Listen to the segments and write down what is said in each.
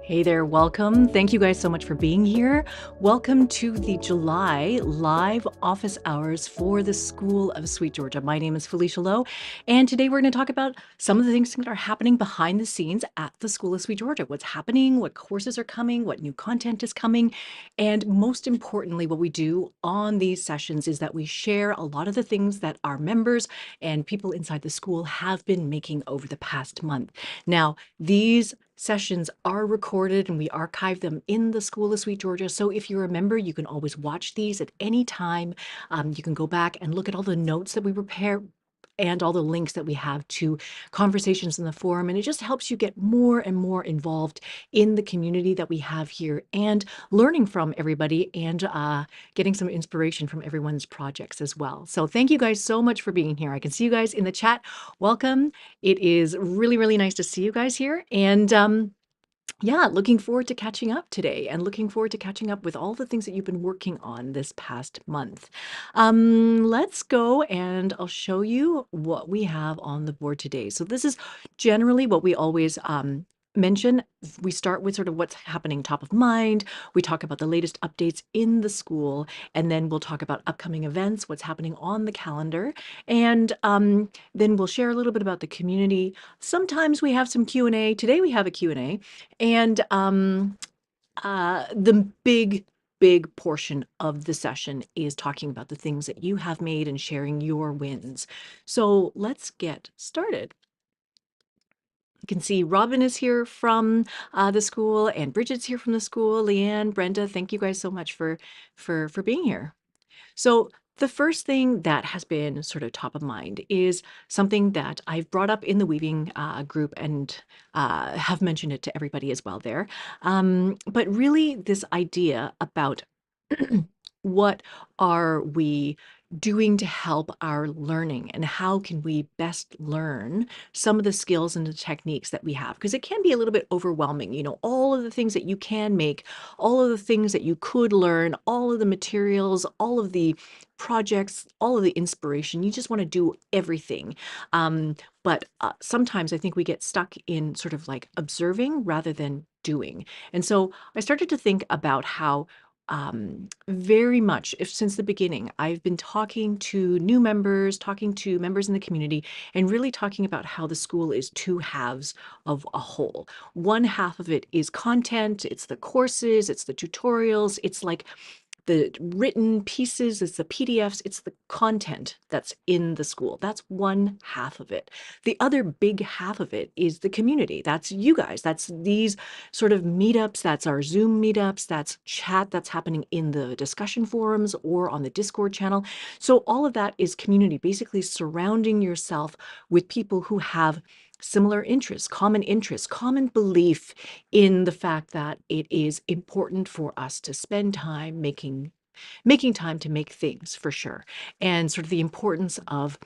Hey there, welcome. Thank you guys so much for being here. Welcome to the July live office hours for the School of Sweet Georgia. My name is Felicia Lowe, and today we're going to talk about some of the things that are happening behind the scenes at the School of Sweet Georgia. What's happening, what courses are coming, what new content is coming, and most importantly, what we do on these sessions is that we share a lot of the things that our members and people inside the school have been making over the past month. Now, these sessions are recorded and we archive them in the School of Sweet Georgia. So if you're a member, you can always watch these at any time. You can go back and look at all the notes that we prepare and all the links that we have to conversations in the forum. And it just helps you get more and more involved in the community that we have here and learning from everybody and getting some inspiration from everyone's projects as well. So thank you guys so much for being here. I can see you guys in the chat. Welcome. It is really, really nice to see you guys here. And yeah, looking forward to catching up today and looking forward to catching up with all the things that you've been working on this past month. Let's go and I'll show you what we have on the board today. So this is generally what we always mention. We start with sort of what's happening top of mind. We talk about the latest updates in the school, and then we'll talk about upcoming events, what's happening on the calendar, and then we'll share a little bit about the community. Sometimes we have some Q&A. Today we have a Q&A, and the big portion of the session is talking about the things that you have made and sharing your wins. So let's get started. You can see Robin is here from the school, and Bridget's here from the school. Leanne, Brenda, thank you guys so much for being here. So the first thing that has been sort of top of mind is something that I've brought up in the weaving group and have mentioned it to everybody as well there. But really this idea about what are we doing to help our learning and how can we best learn some of the skills and the techniques that we have, because it can be a little bit overwhelming, you know, all of the things that you can make, all of the things that you could learn, all of the materials, all of the projects, all of the inspiration. You just want to do everything. But sometimes I think we get stuck in sort of like observing rather than doing. And so I started to think about how very much, if since the beginning, I've been talking to new members, talking to members in the community, and really talking about how the school is two halves of a whole. One half of it is content, it's the courses, it's the tutorials, it's like the written pieces, it's the PDFs, it's the content that's in the school. That's one half of it. The other big half of it is the community. That's you guys. That's these sort of meetups. That's our Zoom meetups. That's chat that's happening in the discussion forums or on the Discord channel. So all of that is community, basically surrounding yourself with people who have similar interests, common belief in the fact that it is important for us to spend time making time to make things, for sure, and sort of the importance of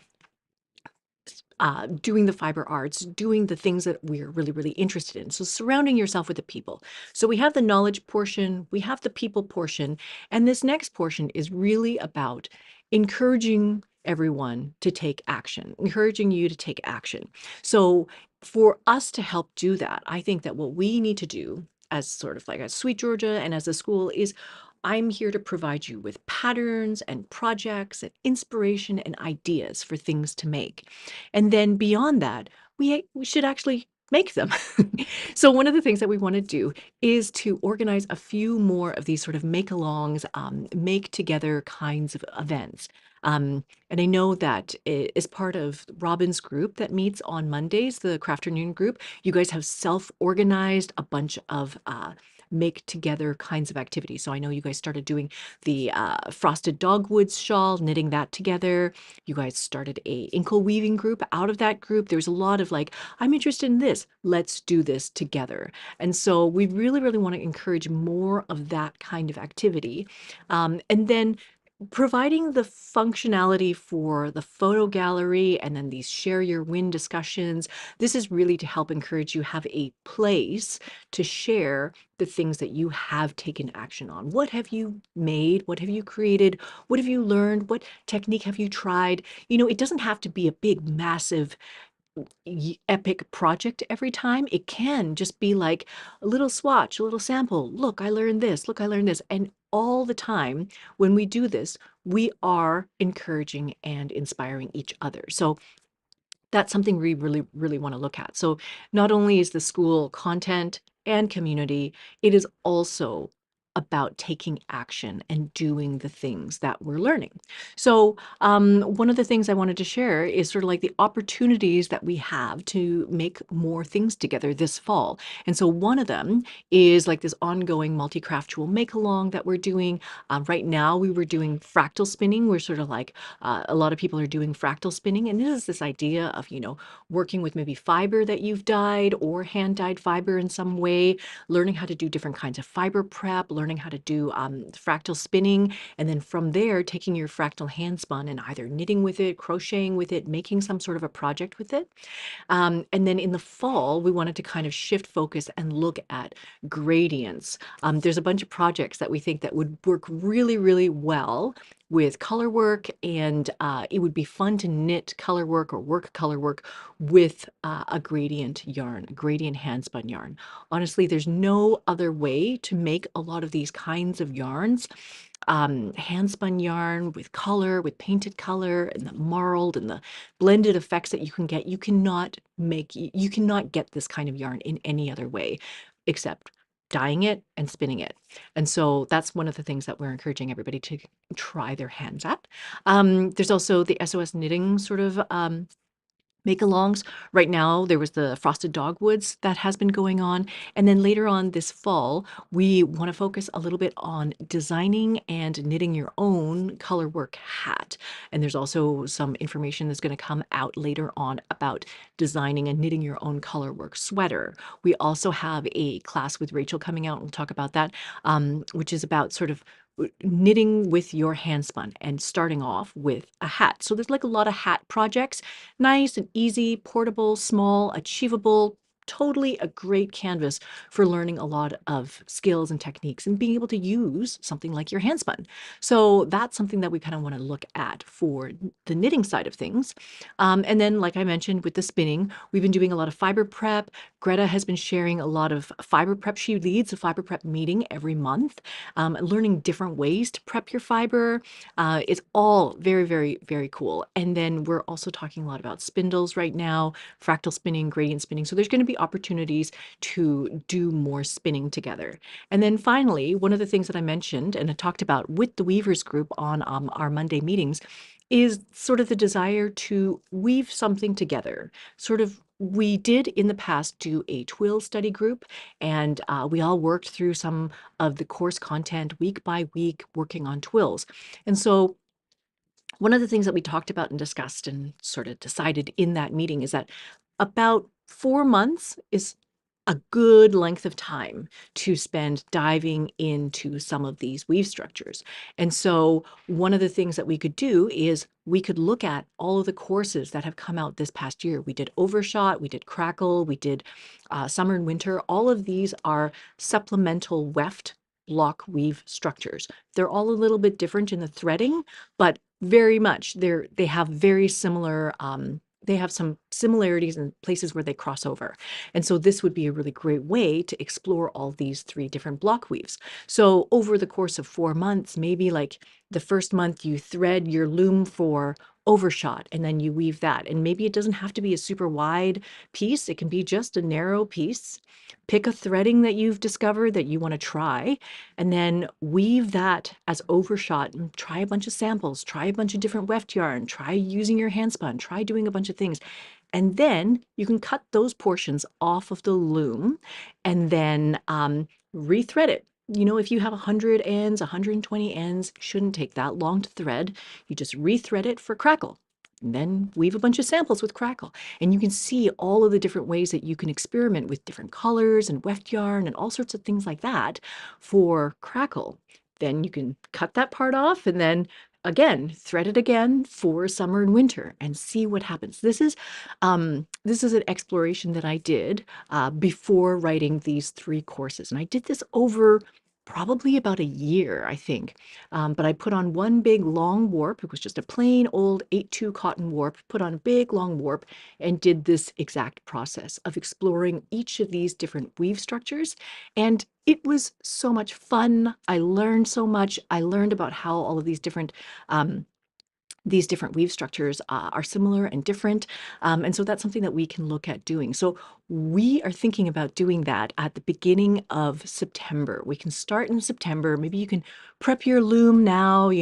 doing the fiber arts, doing the things that we're really interested in. So surrounding yourself with the people. So we have the knowledge portion, we have the people portion, and this next portion is really about encouraging everyone to take action, encouraging you to take action. So for us to help do that, I think that what we need to do as sort of like a Sweet Georgia and as a school is I'm here to provide you with patterns and projects and inspiration and ideas for things to make. And then beyond that, we should actually make them. So one of the things that we want to do is to organize a few more of these sort of make-alongs, make together kinds of events. And I know that as part of Robin's group that meets on Mondays, the Crafternoon group, you guys have self-organized a bunch of make together kinds of activities. So I know you guys started doing the frosted dogwoods shawl, knitting that together. You guys started a inkle weaving group. Out of that group, there's a lot of like, I'm interested in this. Let's do this together. And so we really want to encourage more of that kind of activity. And then providing the functionality for the photo gallery and then these share your win discussions. This is really to help encourage you have a place to share the things that you have taken action on. What have you made? What have you created? What have you learned? What technique have you tried? You know, it doesn't have to be a big, massive epic project every time. It can just be like a little swatch, a little sample. Look, I learned this. Look, I learned this. And all the time when we do this, we are encouraging and inspiring each other. So that's something we really, really want to look at. So not only is the school content and community, it is also about taking action and doing the things that we're learning. So one of the things I wanted to share is sort of like the opportunities that we have to make more things together this fall. And so one of them is like this ongoing multi-craftual make-along that we're doing. Right now we were doing fractal spinning. We're sort of like a lot of people are doing fractal spinning, and this is this idea of, working with maybe fiber that you've dyed or hand dyed fiber in some way, learning how to do different kinds of fiber prep, learning how to do fractal spinning, and then from there, taking your fractal hand spun and either knitting with it, crocheting with it, making some sort of a project with it. And then in the fall, we wanted to kind of shift focus and look at gradients. There's a bunch of projects that we think that would work really, really well with color work, and it would be fun to knit color work or work color work with a gradient yarn, a gradient hand spun yarn. Honestly, there's no other way to make a lot of these kinds of yarns. Hand spun yarn with color, with painted color, and the marled and the blended effects that you can get. You cannot get this kind of yarn in any other way except dyeing it and spinning it. And so that's one of the things that we're encouraging everybody to try their hands at. There's also the SOS knitting sort of make-alongs. Right now, there was the frosted dogwoods that has been going on. And then later on this fall, we want to focus a little bit on designing and knitting your own color work hat. And there's also some information that's going to come out later on about designing and knitting your own color work sweater. We also have a class with Rachel coming out, and we'll talk about that, which is about sort of knitting with your hand spun and starting off with a hat. So there's like a lot of hat projects. Nice and easy, portable, small, achievable, totally a great canvas for learning a lot of skills and techniques and being able to use something like your handspun. So that's something that we kind of want to look at for the knitting side of things. And then, like I mentioned, with the spinning, we've been doing a lot of fiber prep. Greta has been sharing a lot of fiber prep. She leads a fiber prep meeting every month, learning different ways to prep your fiber. It's all very, very, very cool. And then we're also talking a lot about spindles right now, fractal spinning, gradient spinning. So there's going to be opportunities to do more spinning together. And then finally, one of the things that I mentioned and I talked about with the Weavers group on our Monday meetings is sort of the desire to weave something together. Sort of, we did in the past do a twill study group, and we all worked through some of the course content week by week, working on twills. And so one of the things that we talked about and discussed and sort of decided in that meeting is that about 4 months is a good length of time to spend diving into some of these weave structures. And so one of the things that we could do is we could look at all of the courses that have come out this past year. We did Overshot, we did Crackle, we did Summer and Winter. All of these are supplemental weft block weave structures. They're all a little bit different in the threading, but very much they have very similar they have some similarities in places where they cross over. And so this would be a really great way to explore all these 3 different block weaves. So over the course of 4 months, maybe like the first month you thread your loom for Overshot and then you weave that. And maybe it doesn't have to be a super wide piece. It can be just a narrow piece. Pick a threading that you've discovered that you want to try, and then weave that as Overshot and try a bunch of samples, try a bunch of different weft yarn, try using your hand spun, try doing a bunch of things. And then you can cut those portions off of the loom and then rethread it. If you have 100 ends, 120 ends, it shouldn't take that long to thread. You just rethread it for Crackle. And then weave a bunch of samples with Crackle. And you can see all of the different ways that you can experiment with different colors and weft yarn and all sorts of things like that for Crackle. Then you can cut that part off and then again, thread it again for Summer and Winter and see what happens. This is an exploration that I did before writing these 3 courses. And I did this over probably about a year, I think. But I put on one big long warp. It was just a plain old 8-2 cotton warp, put on a big long warp and did this exact process of exploring each of these different weave structures. And it was so much fun. I learned so much. I learned about how all of um, these different weave structures are similar and different. And so that's something that we can look at doing. So we are thinking about doing that at the beginning of September. We can start in September. Maybe you can prep your loom now,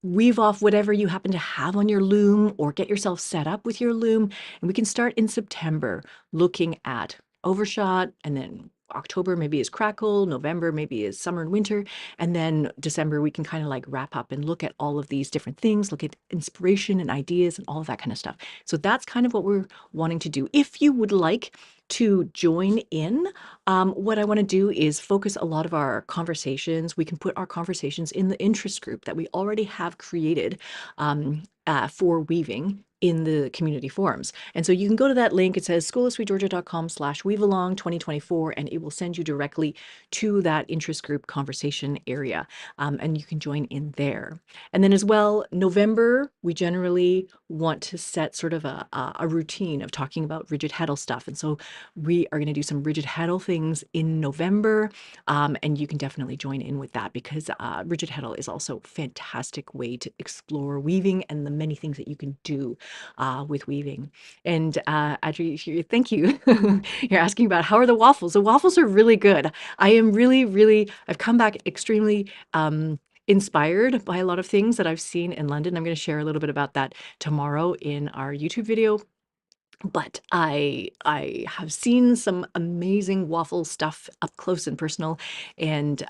weave off whatever you happen to have on your loom or get yourself set up with your loom. And we can start in September looking at overshot, and then October maybe is crackle, November maybe is summer and winter, and then December, we can kind of like wrap up and look at all of these different things, look at inspiration and ideas and all of that kind of stuff. So that's kind of what we're wanting to do. If you would like to join in, what I want to do is focus a lot of our conversations. We can put our conversations in the interest group that we already have created for weaving in the community forums. And so you can go to that link. It says schoolofsweetgeorgia.com/weavealong 2024, and it will send you directly to that interest group conversation area. And you can join in there. And then as well, November, we generally want to set sort of a routine of talking about rigid heddle stuff. And so we are going to do some rigid heddle things in November. And you can definitely join in with that, because rigid heddle is also a fantastic way to explore weaving and the many things that you can do with weaving. And Audrey, thank you. You're asking about how are the waffles. The waffles are really good. I am really, I've come back extremely inspired by a lot of things that I've seen in London. I'm going to share a little bit about that tomorrow in our YouTube video. But I have seen some amazing waffle stuff up close and personal, and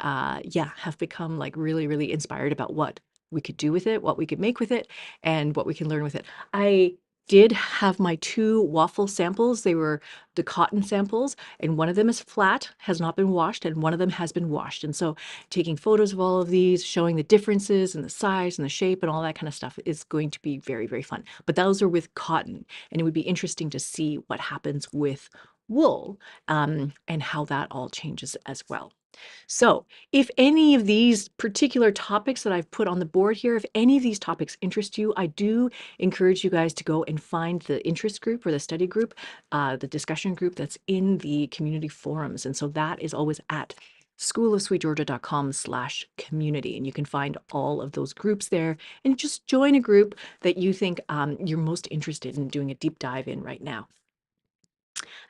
yeah, have become like really inspired about what we could do with it, what we could make with it, and what we can learn with it. I did have my 2 waffle samples. They were the cotton samples, and one of them is flat, has not been washed, and one of them has been washed. And so taking photos of all of these, showing the differences and the size and the shape and all that kind of stuff is going to be very fun. But those are with cotton, and it would be interesting to see what happens with wool, and how that all changes as well. So if any of these particular topics that I've put on the board here, if any of these topics interest you, I do encourage you guys to go and find the interest group or the study group, the discussion group that's in the community forums. And so that is always at schoolofsweetgeorgia.com/community. And you can find all of those groups there, and just join a group that you think you're most interested in doing a deep dive in right now.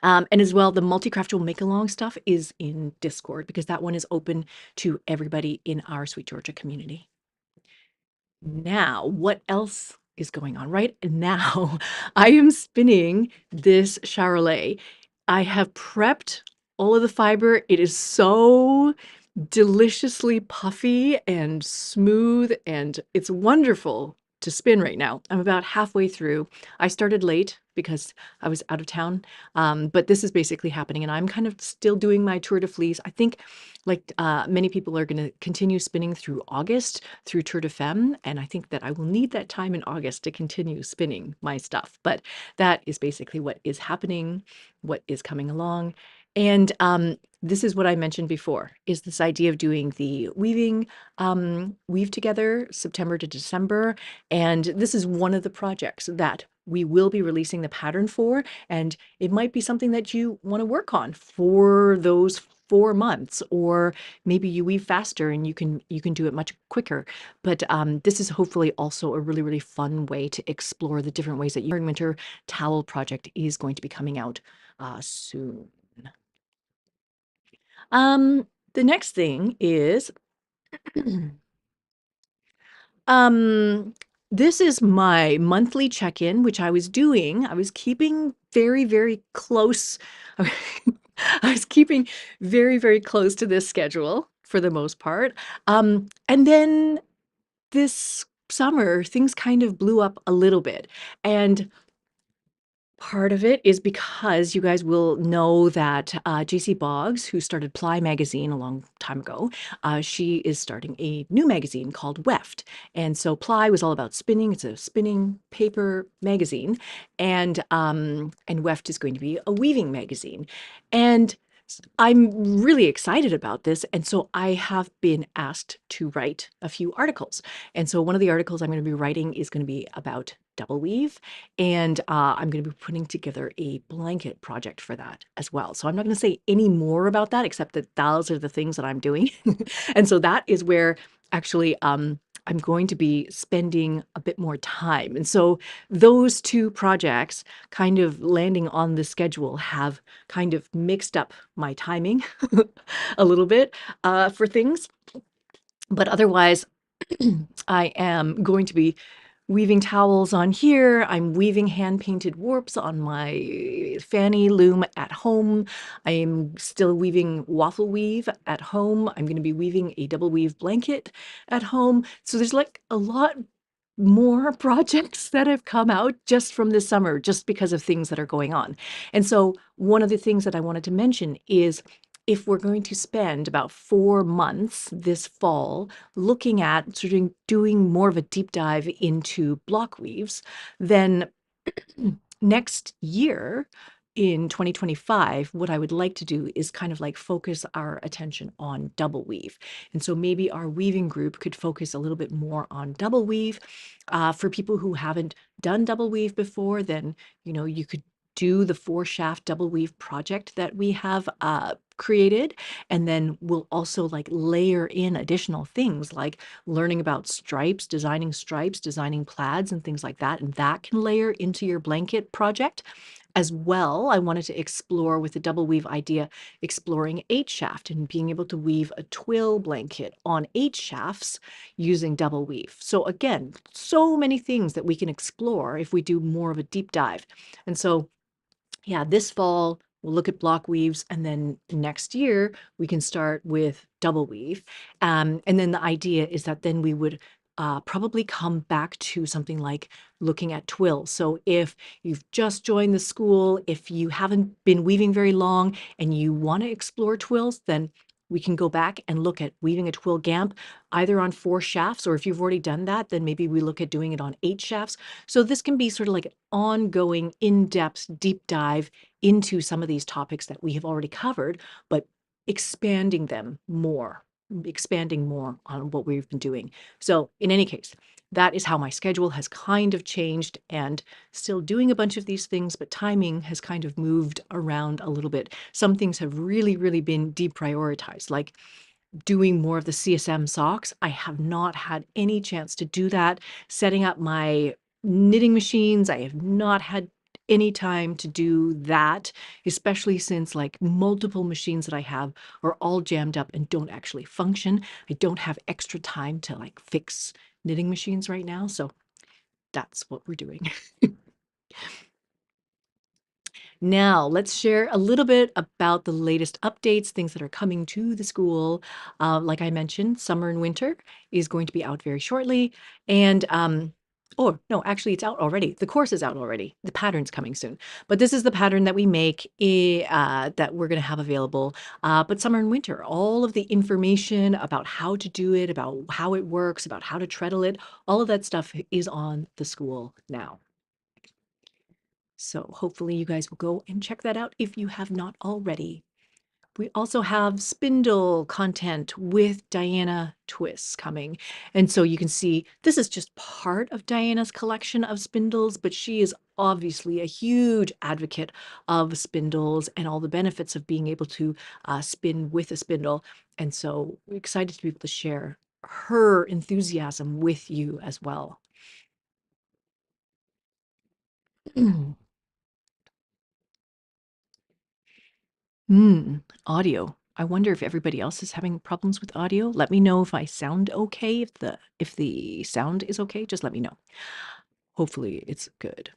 And as well, the multi-craft make-along stuff is in Discord, because that one is open to everybody in our Sweet Georgia community. Now, what else is going on? Right now, I am spinning this charolais. I have prepped all of the fiber. It is so deliciously puffy and smooth, and it's wonderful to spin right now. I'm about halfway through. I started late because I was out of town, but this is basically happening, and I'm kind of still doing my tour de fleece. I think, like many people, are going to continue spinning through August through Tour de Femme, and I think that I will need that time in August to continue spinning my stuff. But that is basically what is happening, what is coming along. And this is what I mentioned before, is this idea of doing the weaving, weave together September to December. And this is one of the projects that we will be releasing the pattern for. And it might be something that you want to work on for those 4 months, or maybe you weave faster and you can do it much quicker. But this is hopefully also a really fun way to explore the different ways that your winter towel project is going to be coming out soon. The next thing is, this is my monthly check-in, which I was doing. I was keeping very close. I was keeping very close to this schedule for the most part. And then this summer, things kind of blew up a little bit. And part of it is because you guys will know that JC Boggs, who started Ply magazine a long time ago, she is starting a new magazine called Weft. And so Ply was all about spinning. It's a spinning paper magazine, and Weft is going to be a weaving magazine. And I'm really excited about this, and so I have been asked to write a few articles. And so one of the articles I'm going to be writing is going to be about double weave, and I'm going to be putting together a blanket project for that as well. So I'm not going to say any more about that, except that those are the things that I'm doing. And so that is where actually I'm going to be spending a bit more time. And so those two projects kind of landing on the schedule have kind of mixed up my timing a little bit for things. But otherwise, I am going to be weaving towels on here. I'm weaving hand-painted warps on my fanny loom at home. I'm still weaving waffle weave at home. I'm going to be weaving a double weave blanket at home. So there's like a lot more projects that have come out just from this summer, just because of things that are going on. And so one of the things that I wanted to mention is if we're going to spend about 4 months this fall looking at sort of doing more of a deep dive into block weaves, then next year in 2025, what I would like to do is kind of like focus our attention on double weave. And so maybe our weaving group could focus a little bit more on double weave. For people who haven't done double weave before, then, you could do the 4-shaft double weave project that we have created. And then we'll also like layer in additional things like learning about stripes, designing plaids and things like that. And that can layer into your blanket project. As well, I wanted to explore with the double weave idea, exploring 8-shaft and being able to weave a twill blanket on 8 shafts using double weave. So again, so many things that we can explore if we do more of a deep dive. And so yeah, this fall we'll look at block weaves, and then next year we can start with double weave. And then the idea is that then we would probably come back to something like looking at twills. So if you've just joined the school, if you haven't been weaving very long and you want to explore twills, then we can go back and look at weaving a twill gamp either on 4 shafts, or if you've already done that, then maybe we look at doing it on 8 shafts. So this can be sort of like an ongoing, in-depth, deep dive into some of these topics that we have already covered, but expanding them more, expanding more on what we've been doing. So in any case, that is how my schedule has kind of changed, and still doing a bunch of these things, but timing has kind of moved around a little bit. Some things have really, really been deprioritized, like doing more of the CSM socks. I have not had any chance to do that. Setting up my knitting machines, I have not had any time to do that, especially since like multiple machines that I have are all jammed up and don't actually function. I don't have extra time to like fix knitting machines right now. So that's what we're doing. Now, let's share a little bit about the latest updates, things that are coming to the school. Like I mentioned, summer and winter is going to be out very shortly. And, oh, no, actually, it's out already. The course is out already. The pattern's coming soon. But this is the pattern that we make that we're going to have available. But summer and winter, all of the information about how to do it, about how it works, about how to treadle it, all of that stuff is on the school now. So hopefully you guys will go and check that out if you have not already. We also have spindle content with Diana twists coming. And so you can see this is just part of Diana's collection of spindles, but she is obviously a huge advocate of spindles and all the benefits of being able to spin with a spindle. And so we're excited to be able to share her enthusiasm with you as well. Audio. I wonder if everybody else is having problems with audio. Let me know if I sound okay. If the sound is okay, just let me know. Hopefully it's good.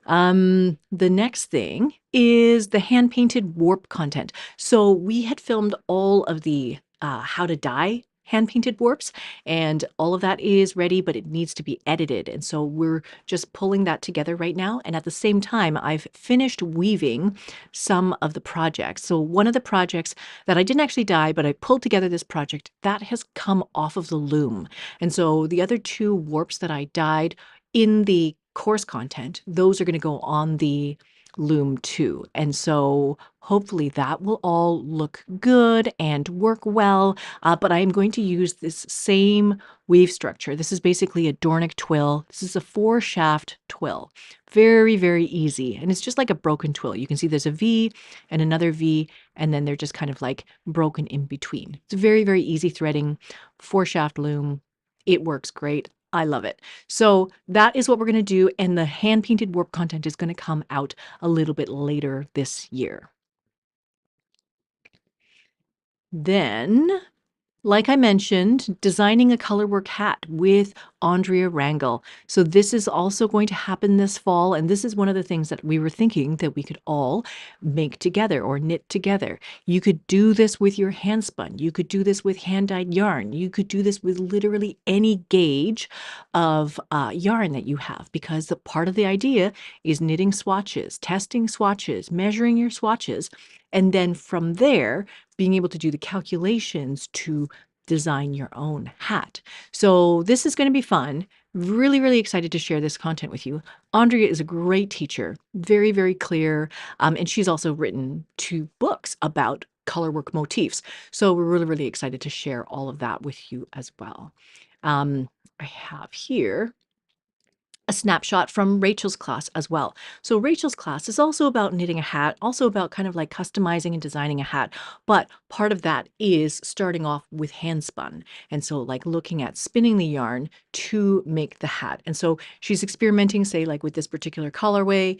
The next thing is the hand-painted warp content. So we had filmed all of the how to dye hand-painted warps, and all of that is ready, but it needs to be edited. And so we're just pulling that together right now. And at the same time, I've finished weaving some of the projects. So one of the projects that I didn't actually dye, but I pulled together this project that has come off of the loom. And so the other 2 warps that I dyed in the course content, those are going to go on the loom too. And so hopefully that will all look good and work well. But I am going to use this same weave structure. This is basically a Dornick twill. This is a 4-shaft twill. Very, very easy. And it's just like a broken twill. You can see there's a V and another V, and then they're just kind of like broken in between. It's very, very easy threading, 4-shaft loom. It works great. I love it. So that is what we're going to do. And the hand painted warp content is going to come out a little bit later this year. Then, like I mentioned, designing a colorwork hat with Andrea Rangel. So this is also going to happen this fall. And this is one of the things that we were thinking that we could all make together or knit together. You could do this with your hand spun. You could do this with hand dyed yarn. You could do this with literally any gauge of yarn that you have, because the part of the idea is knitting swatches, testing swatches, measuring your swatches, and then from there, being able to do the calculations to design your own hat. So this is going to be fun. Really, really excited to share this content with you. Andrea is a great teacher, very, very clear. And she's also written 2 books about colorwork motifs. So we're really, really excited to share all of that with you as well. I have here a snapshot from Rachel's class as well. So Rachel's class is also about knitting a hat, also about kind of like customizing and designing a hat. But part of that is starting off with hand spun. And so like looking at spinning the yarn to make the hat. And so she's experimenting, say like with this particular colorway,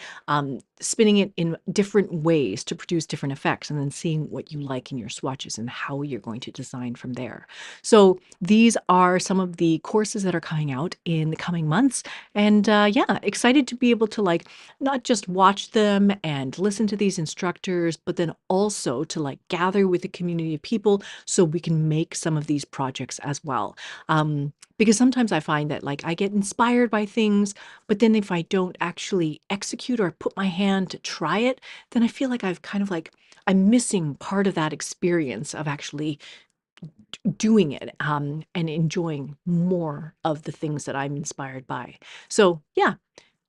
spinning it in different ways to produce different effects, and then seeing what you like in your swatches and how you're going to design from there. So these are some of the courses that are coming out in the coming months. And yeah, excited to be able to like not just watch them and listen to these instructors, but then also to like gather with a community of people so we can make some of these projects as well. Because sometimes I find that like I get inspired by things, but then if I don't actually execute or put my hand to try it, then I feel like I've kind of like I'm missing part of that experience of actually doing it and enjoying more of the things that I'm inspired by. So yeah,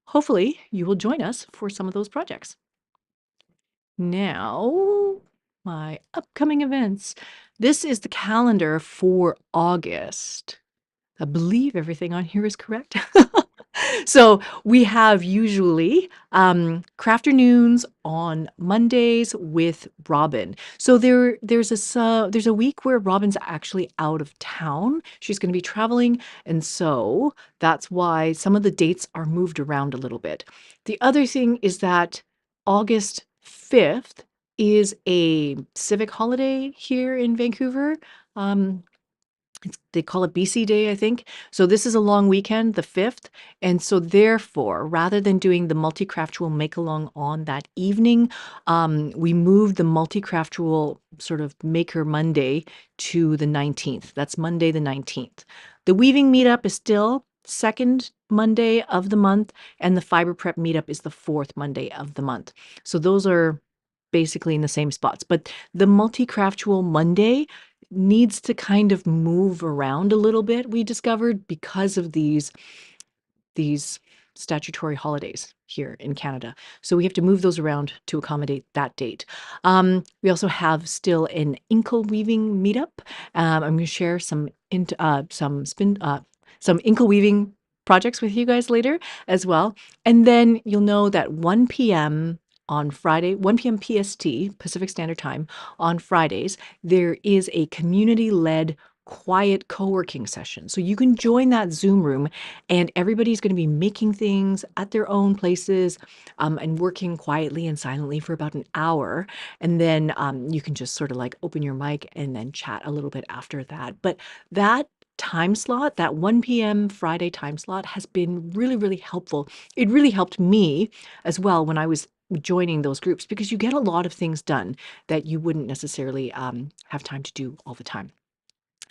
hopefully you will join us for some of those projects. Now, my upcoming events. This is the calendar for August. I believe everything on here is correct. So we have usually crafternoons on Mondays with Robin. So there's a week where Robin's actually out of town. She's going to be traveling, and so that's why some of the dates are moved around a little bit. The other thing is that August 5th is a civic holiday here in Vancouver. They call it BC Day, I think. So this is a long weekend, the 5th. And so therefore, rather than doing the multi-craftual make-along on that evening, we moved the multi-craftual sort of Maker Monday to the 19th. That's Monday the 19th. The weaving meetup is still second Monday of the month, and the fiber prep meetup is the 4th Monday of the month. So those are basically in the same spots. But the multi-craftual Monday needs to kind of move around a little bit, we discovered, because of these statutory holidays here in Canada. So we have to move those around to accommodate that date. We also have still an inkle weaving meetup. I'm going to share some inkle weaving projects with you guys later as well. And then you'll know that 1 p.m. on Friday, 1 p.m. PST, Pacific Standard Time, on Fridays, there is a community-led quiet co-working session. So you can join that Zoom room, and everybody's going to be making things at their own places and working quietly and silently for about an hour. And then you can just sort of like open your mic and then chat a little bit after that. But that time slot, that 1 p.m. Friday time slot, has been really, really helpful. It really helped me as well when I was joining those groups, because you get a lot of things done that you wouldn't necessarily have time to do all the time.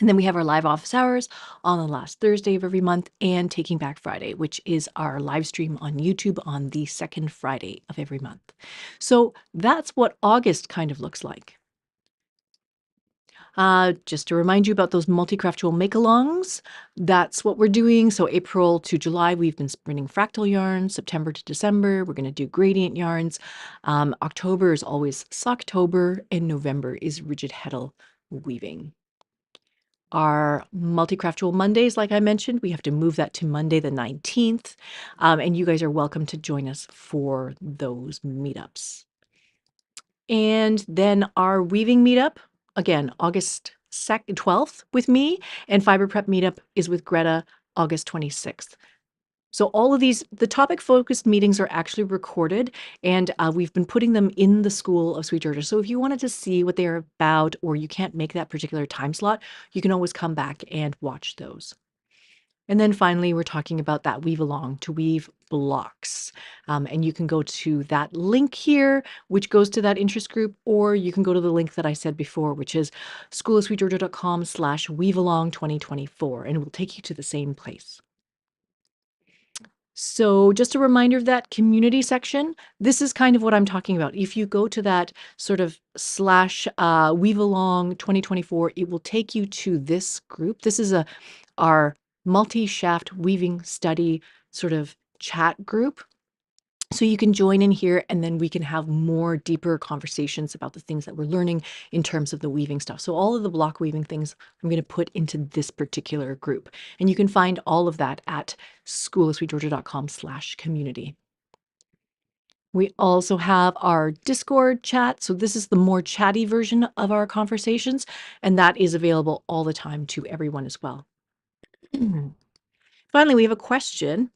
And then we have our live office hours on the last Thursday of every month, and Taking Back Friday, which is our live stream on YouTube on the second Friday of every month. So that's what August kind of looks like. Just to remind you about those multi-craftual make-alongs, that's what we're doing. So April to July, we've been spinning fractal yarns. September to December, we're going to do gradient yarns. October is always Socktober, and November is rigid heddle weaving. Our multi-craftual Mondays, like I mentioned, we have to move that to Monday the 19th. And you guys are welcome to join us for those meetups. And then our weaving meetup, again, August 12th with me, and fiber prep meetup is with Greta, August 26th. So all of these, the topic-focused meetings are actually recorded, and we've been putting them in the School of Sweet Georgia. So if you wanted to see what they're about, or you can't make that particular time slot, you can always come back and watch those. And then finally, we're talking about that weave along to weave blocks. And you can go to that link here, which goes to that interest group, or you can go to the link that I said before, which is schoolofsweetgeorgia.com/weave along 2024, and it will take you to the same place. So just a reminder of that community section, this is kind of what I'm talking about. If you go to that sort of /weave along 2024, it will take you to this group. This is our multi-shaft weaving study sort of chat group. So you can join in here, and then we can have more deeper conversations about the things that we're learning in terms of the weaving stuff. So all of the block weaving things I'm going to put into this particular group. And you can find all of that at schoolofsweetgeorgia.com/community. We also have our Discord chat. So this is the more chatty version of our conversations, and that is available all the time to everyone as well. Finally, we have a question.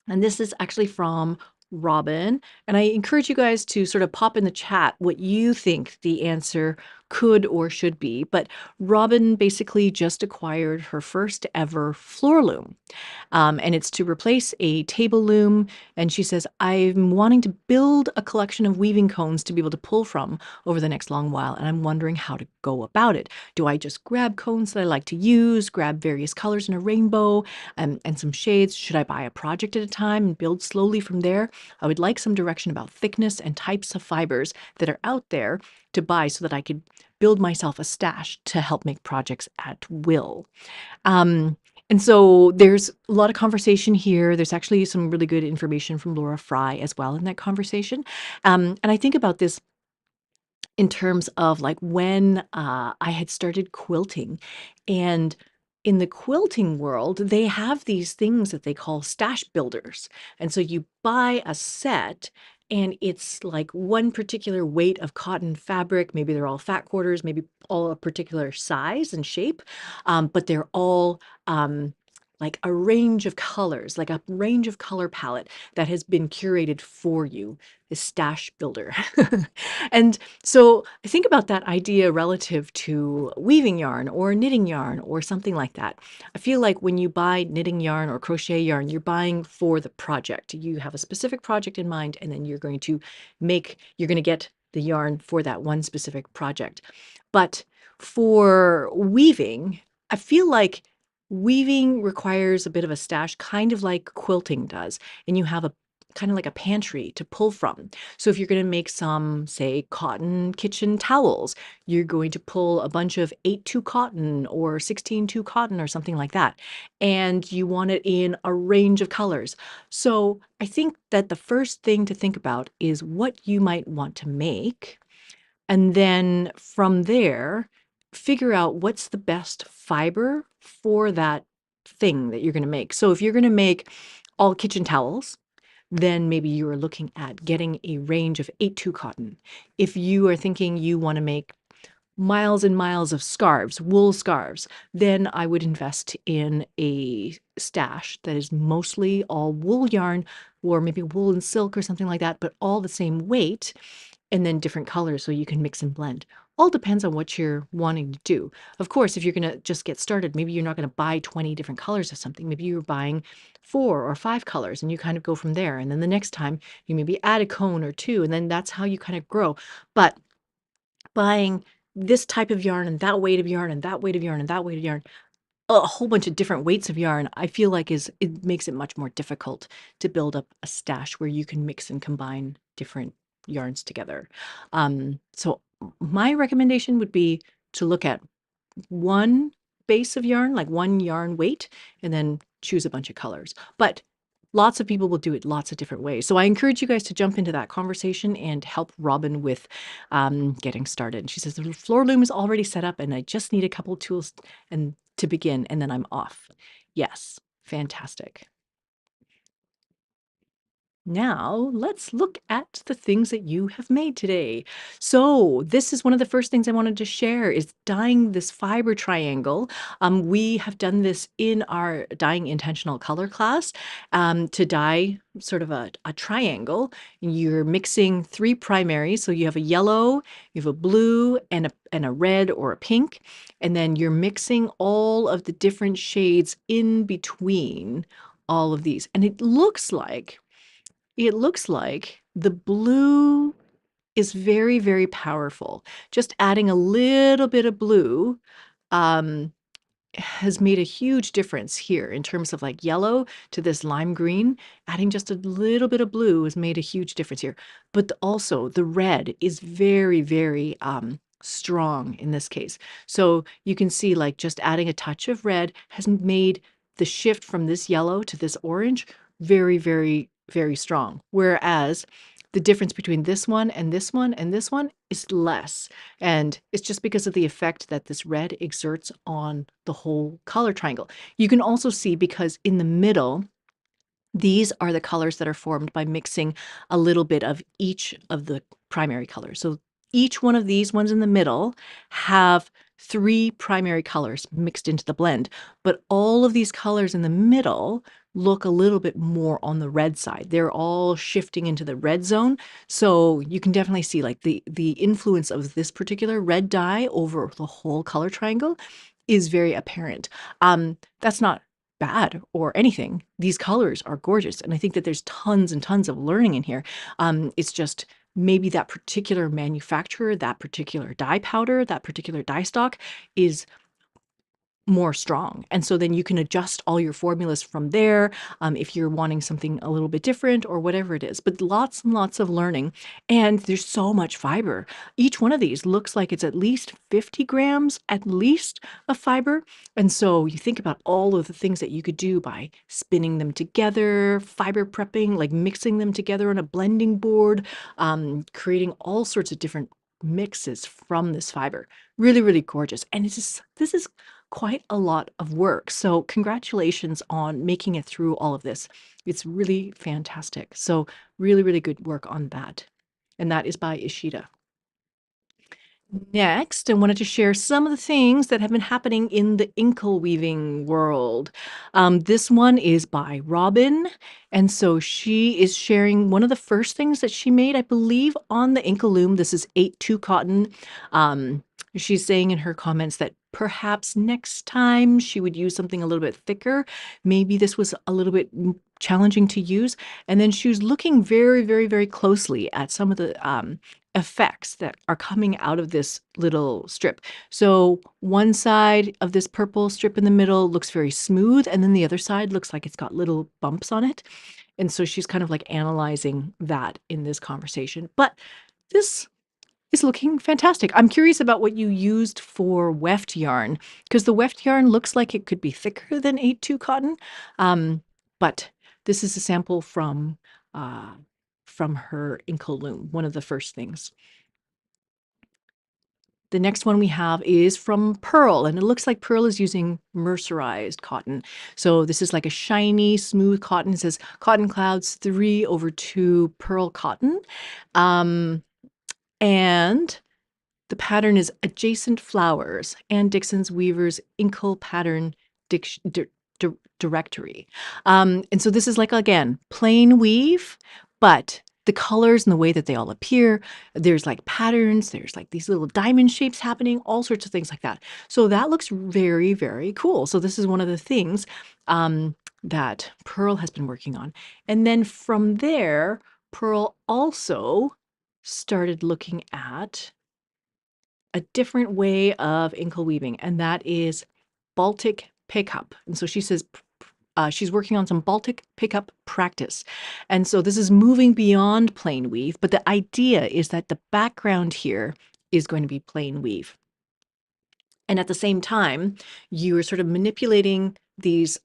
And this is actually from Robin. And I encourage you guys to sort of pop in the chat what you think the answer could or should be. But Robin basically just acquired her first ever floor loom. And it's to replace a table loom. And she says, I'm wanting to build a collection of weaving cones to be able to pull from over the next long while. And I'm wondering how to go about it. Do I just grab cones that I like to use, grab various colors in a rainbow and some shades? Should I buy a project at a time and build slowly from there? I would like some direction about thickness and types of fibers that are out there to buy so that I could build myself a stash to help make projects at will. And so there's a lot of conversation here. There's actually some really good information from Laura Fry as well in that conversation. And I think about this in terms of like when I had started quilting, and in the quilting world, they have these things that they call stash builders. And so you buy a set, and it's like one particular weight of cotton fabric. Maybe they're all fat quarters, maybe all a particular size and shape, but they're all like a range of colors, like a range of color palette that has been curated for you, this stash builder. And so I think about that idea relative to weaving yarn or knitting yarn or something like that. I feel like when you buy knitting yarn or crochet yarn, you're buying for the project. You have a specific project in mind, and then you're going to get the yarn for that one specific project. But for weaving, I feel like weaving requires a bit of a stash, kind of like quilting does, and you have a kind of like a pantry to pull from. So if you're going to make some, say, cotton kitchen towels, you're going to pull a bunch of 8/2 cotton or 16/2 cotton or something like that, and you want it in a range of colors. So I think that the first thing to think about is what you might want to make, and then from there, figure out what's the best fiber for that thing that you're going to make. So if you're going to make all kitchen towels, then maybe you are looking at getting a range of 8/2 cotton. If you are thinking you want to make miles and miles of scarves, wool scarves, then I would invest in a stash that is mostly all wool yarn, or maybe wool and silk or something like that, but all the same weight, and then different colors so you can mix and blend. All depends on what you're wanting to do. Of course, if you're going to just get started, maybe you're not going to buy 20 different colors of something. Maybe you're buying 4 or 5 colors, and you kind of go from there. And then the next time you maybe add a cone or 2, and then that's how you kind of grow. But buying this type of yarn and that weight of yarn and that weight of yarn and that weight of yarn, a whole bunch of different weights of yarn, I feel like it makes it much more difficult to build up a stash where you can mix and combine different yarns together. So my recommendation would be to look at one base of yarn, like one yarn weight, and then choose a bunch of colors. But lots of people will do it lots of different ways. So I encourage you guys to jump into that conversation and help Robin with getting started. She says, the floor loom is already set up and I just need a couple of tools and to begin, and then I'm off. Yes, fantastic. Now, let's look at the things that you have made today. So, this is one of the first things I wanted to share is dyeing this fiber triangle. We have done this in our dyeing intentional color class to dye sort of a triangle. You're mixing 3 primaries. So, you have a yellow, you have a blue, and a red or a pink. And then you're mixing all of the different shades in between all of these. And it looks like the blue is very, very powerful. Just adding a little bit of blue um, has made a huge difference here in terms of like yellow to this lime green. Adding just a little bit of blue has made a huge difference here. But also the red is very, very strong in this case. So you can see like just adding a touch of red has made the shift from this yellow to this orange very, very, very strong. Whereas the difference between this one and this one and this one is less. And it's just because of the effect that this red exerts on the whole color triangle. You can also see because in the middle, these are the colors that are formed by mixing a little bit of each of the primary colors. So each one of these ones in the middle have 3 primary colors mixed into the blend, but all of these colors in the middle look a little bit more on the red side. They're all shifting into the red zone. So you can definitely see like the influence of this particular red dye over the whole color triangle is very apparent. That's not bad or anything. These colors are gorgeous. And I think that there's tons and tons of learning in here. It's just maybe that particular manufacturer, that particular dye powder, that particular dye stock is more strong. And so then you can adjust all your formulas from there if you're wanting something a little bit different or whatever it is. But lots and lots of learning. And there's so much fiber. Each one of these looks like it's at least 50 grams, at least, of fiber. And so you think about all of the things that you could do by spinning them together, fiber prepping, like mixing them together on a blending board, creating all sorts of different mixes from this fiber. Really, really gorgeous. And this is quite a lot of work. So congratulations on making it through all of this. It's really fantastic. So really, really good work on that. And that is by Ishida. Next, I wanted to share some of the things that have been happening in the inkle weaving world. This one is by Robin. And so she is sharing one of the first things that she made, I believe, on the inkle loom. This is 8-2 cotton. She's saying in her comments that perhaps next time she would use something a little bit thicker. Maybe this was a little bit challenging to use. And then she was looking very, very, very closely at some of the effects that are coming out of this little strip. So one side of this purple strip in the middle looks very smooth, and then the other side looks like it's got little bumps on it. And so she's kind of like analyzing that in this conversation. But this is looking fantastic. I'm curious about what you used for weft yarn, because the weft yarn looks like it could be thicker than 8-2 cotton. But this is a sample from her inkle loom, one of the first things. The next one we have is from Pearl, and it looks like Pearl is using mercerized cotton. So this is like a shiny, smooth cotton. It says Cotton Clouds 3/2 Pearl cotton. And the pattern is Adjacent Flowers, Anne Dixon's Weaver's Inkle Pattern Directory. And so this is like, again, plain weave, but the colors and the way that they all appear, there's like patterns, there's like these little diamond shapes happening, all sorts of things like that. So that looks very, very cool. So this is one of the things that Pearl has been working on. And then from there, Pearl also started looking at a different way of inkle weaving, and that is Baltic pickup. And so she says she's working on some Baltic pickup practice. And so this is moving beyond plain weave, but the idea is that the background here is going to be plain weave. And at the same time, you're sort of manipulating these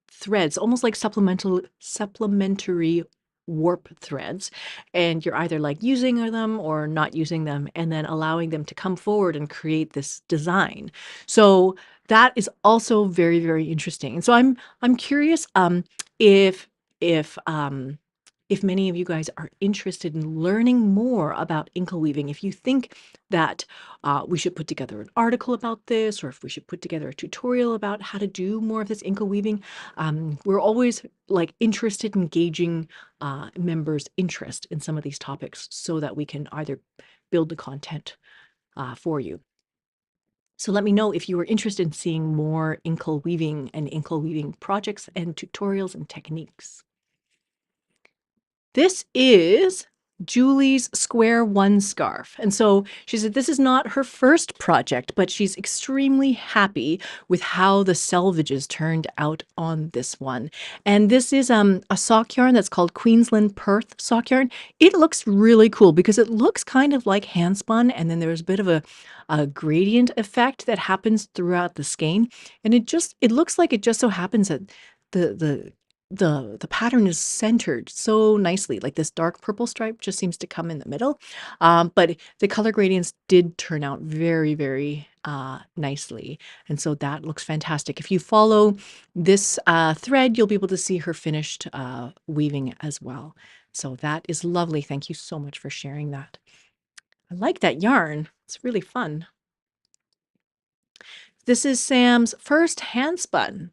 threads, almost like supplementary warp threads. And you're either like using them or not using them, and then allowing them to come forward and create this design. So that is also very, very interesting. And so I'm curious if if um, if many of you guys are interested in learning more about inkle weaving, if you think that we should put together an article about this, or if we should put together a tutorial about how to do more of this inkle weaving, we're always like interested in gauging members' interest in some of these topics so that we can either build the content for you. So let me know if you are interested in seeing more inkle weaving and inkle weaving projects and tutorials and techniques. This is Julie's Square One scarf. And so she said this is not her first project, but she's extremely happy with how the selvages turned out on this one. And this is a sock yarn that's called Queensland Perth sock yarn. It looks really cool because it looks kind of like hand spun, and then there's a bit of a gradient effect that happens throughout the skein. And it looks like it just so happens that the pattern is centered so nicely. Like this dark purple stripe just seems to come in the middle. But the color gradients did turn out very, very nicely. And so that looks fantastic. If you follow this thread, you'll be able to see her finished weaving as well. So that is lovely. Thank you so much for sharing that. I like that yarn. It's really fun. This is Sam's first hand spun,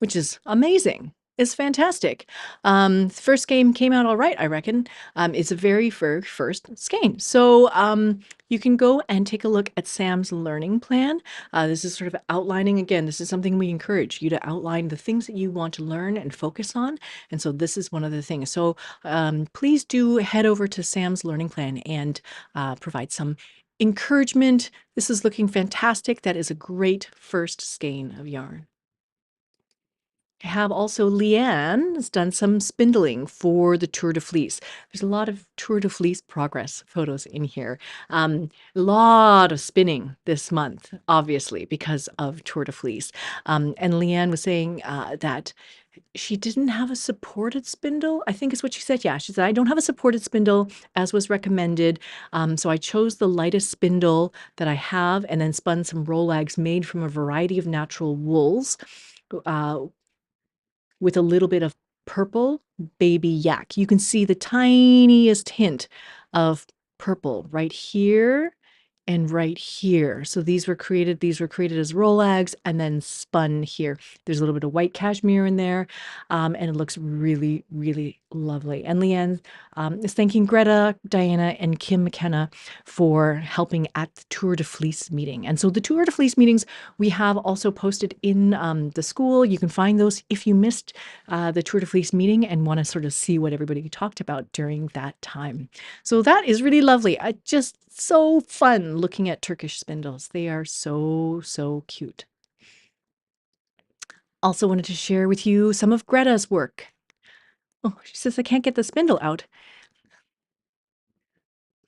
which is amazing. It's fantastic. First game came out all right, I reckon. It's a very first skein. So you can go and take a look at Sam's learning plan. This is sort of outlining, again, this is something we encourage you to outline the things that you want to learn and focus on. And so this is one of the things. So please do head over to Sam's learning plan and provide some encouragement. This is looking fantastic. That is a great first skein of yarn. I have also Leanne has done some spindling for the Tour de Fleece. There's a lot of Tour de Fleece progress photos in here. A lot of spinning this month, obviously, because of Tour de Fleece. And Leanne was saying that she didn't have a supported spindle, I think is what she said. Yeah, she said, I don't have a supported spindle as was recommended. So I chose the lightest spindle that I have and then spun some Rolags made from a variety of natural wools. With a little bit of purple baby yak. You can see the tiniest hint of purple right here and right here. So these were created as Rolags and then spun here. There's a little bit of white cashmere in there, and it looks really, really lovely. And Leanne is thanking Greta, Diana, and Kim McKenna for helping at the Tour de Fleece meeting. And so the Tour de Fleece meetings we have also posted in the school. You can find those if you missed the Tour de Fleece meeting and want to sort of see what everybody talked about during that time. So that is really lovely. Just so fun looking at Turkish spindles. They are so, so cute. Also wanted to share with you some of Greta's work. Oh, she says, I can't get the spindle out.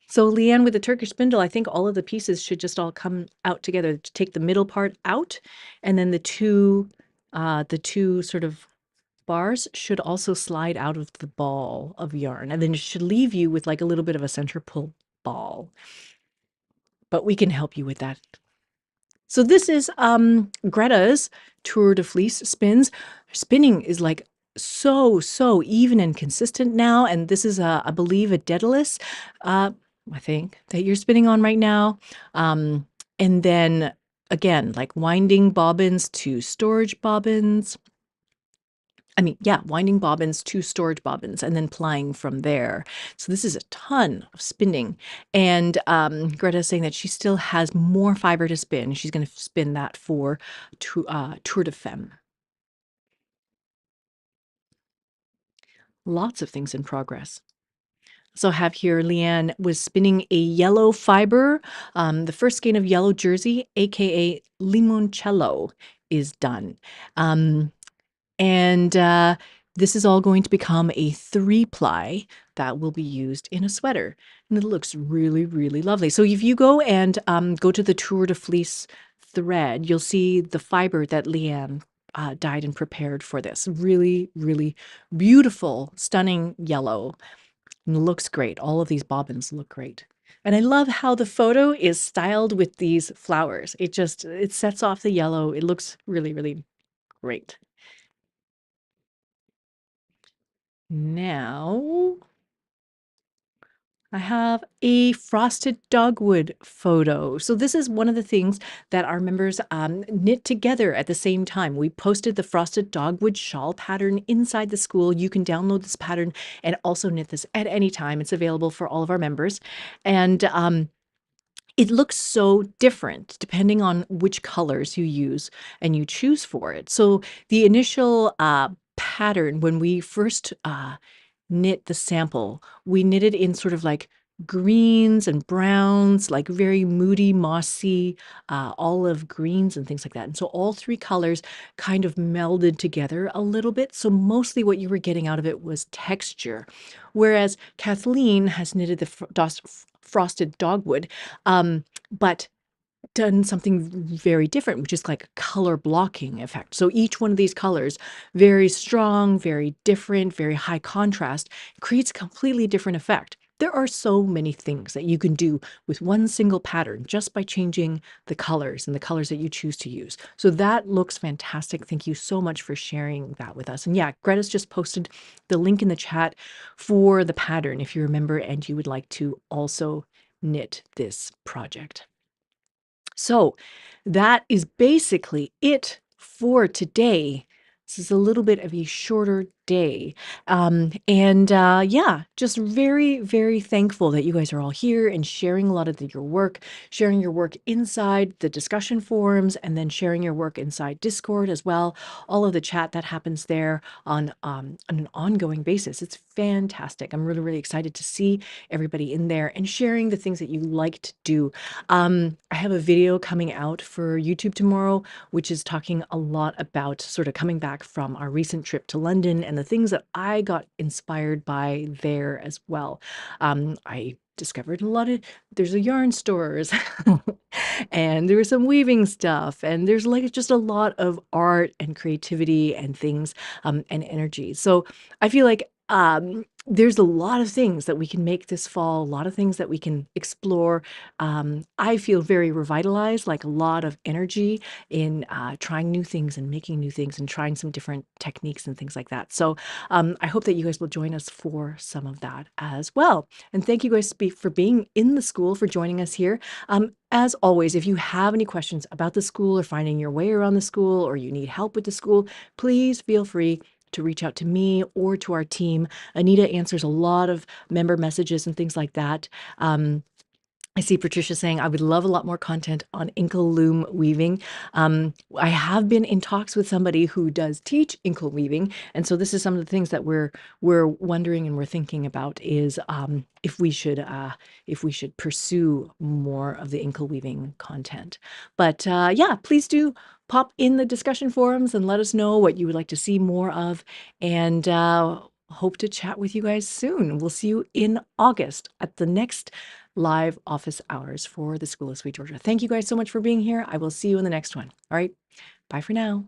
So Leanne, with the Turkish spindle, I think all of the pieces should just all come out together. To take the middle part out, and then the two sort of bars should also slide out of the ball of yarn, and then it should leave you with like a little bit of a center pull ball. But we can help you with that. So this is Greta's Tour de Fleece spins. Spinning is like so even and consistent now, and this is I believe a Daedalus, I think, that you're spinning on right now. And then again, like winding bobbins to storage bobbins. Winding bobbins to storage bobbins and then plying from there. So this is a ton of spinning. And Greta is saying that she still has more fiber to spin. She's going to spin that for Tour de Femme. Lots of things in progress. So I have here Leanne was spinning a yellow fiber. The first skein of yellow jersey, aka limoncello, is done. And this is all going to become a 3-ply that will be used in a sweater. And it looks really, really lovely. So if you go and go to the Tour de Fleece thread, you'll see the fiber that Leanne dyed and prepared for this. Really, really beautiful, stunning yellow. And looks great. All of these bobbins look great. And I love how the photo is styled with these flowers. It sets off the yellow. It looks really, really great. Now I have a frosted dogwood photo. So this is one of the things that our members knit together at the same time. We posted the frosted dogwood shawl pattern inside the school. You can download this pattern and also knit this at any time. It's available for all of our members. And it looks so different depending on which colors you use and you choose for it. So the initial pattern, when we first knit the sample, we knitted in sort of like greens and browns, like very moody, mossy, olive greens and things like that. And so all three colors kind of melded together a little bit. So mostly what you were getting out of it was texture. Whereas Kathleen has knitted the frosted dogwood, but done something very different, which is like a color blocking effect. So each one of these colors, very strong, very different, very high contrast, creates a completely different effect. There are so many things that you can do with one single pattern just by changing the colors and the colors that you choose to use. So that looks fantastic. Thank you so much for sharing that with us. And yeah, Greta's just posted the link in the chat for the pattern if you remember and you would like to also knit this project. So that is basically it for today. This is a little bit of a shorter day. Yeah, just very, very thankful that you guys are all here and sharing a lot of your work, sharing your work inside the discussion forums, and then sharing your work inside Discord as well. All of the chat that happens there on an ongoing basis. It's fantastic. I'm really, really excited to see everybody in there and sharing the things that you like to do. I have a video coming out for YouTube tomorrow, which is talking a lot about sort of coming back from our recent trip to London and the things that I got inspired by there as well. I discovered there's a yarn stores and there was some weaving stuff and there's like just a lot of art and creativity and things and energy. So I feel like there's a lot of things that we can make this fall, a lot of things that we can explore. I feel very revitalized, like a lot of energy in trying new things and making new things and trying some different techniques and things like that. So I hope that you guys will join us for some of that as well. And thank you guys for being in the school, for joining us here. As always, if you have any questions about the school or finding your way around the school or you need help with the school, please feel free to reach out to me or to our team. Anita answers a lot of member messages and things like that. I see Patricia saying, I would love a lot more content on inkle loom weaving. I have been in talks with somebody who does teach inkle weaving. And so this is some of the things that we're wondering and we're thinking about is if we should pursue more of the inkle weaving content. But yeah, please do pop in the discussion forums and let us know what you would like to see more of. And hope to chat with you guys soon. We'll see you in August at the next live office hours for the School of Sweet Georgia. Thank you guys so much for being here. I will see you in the next one. All right. Bye for now.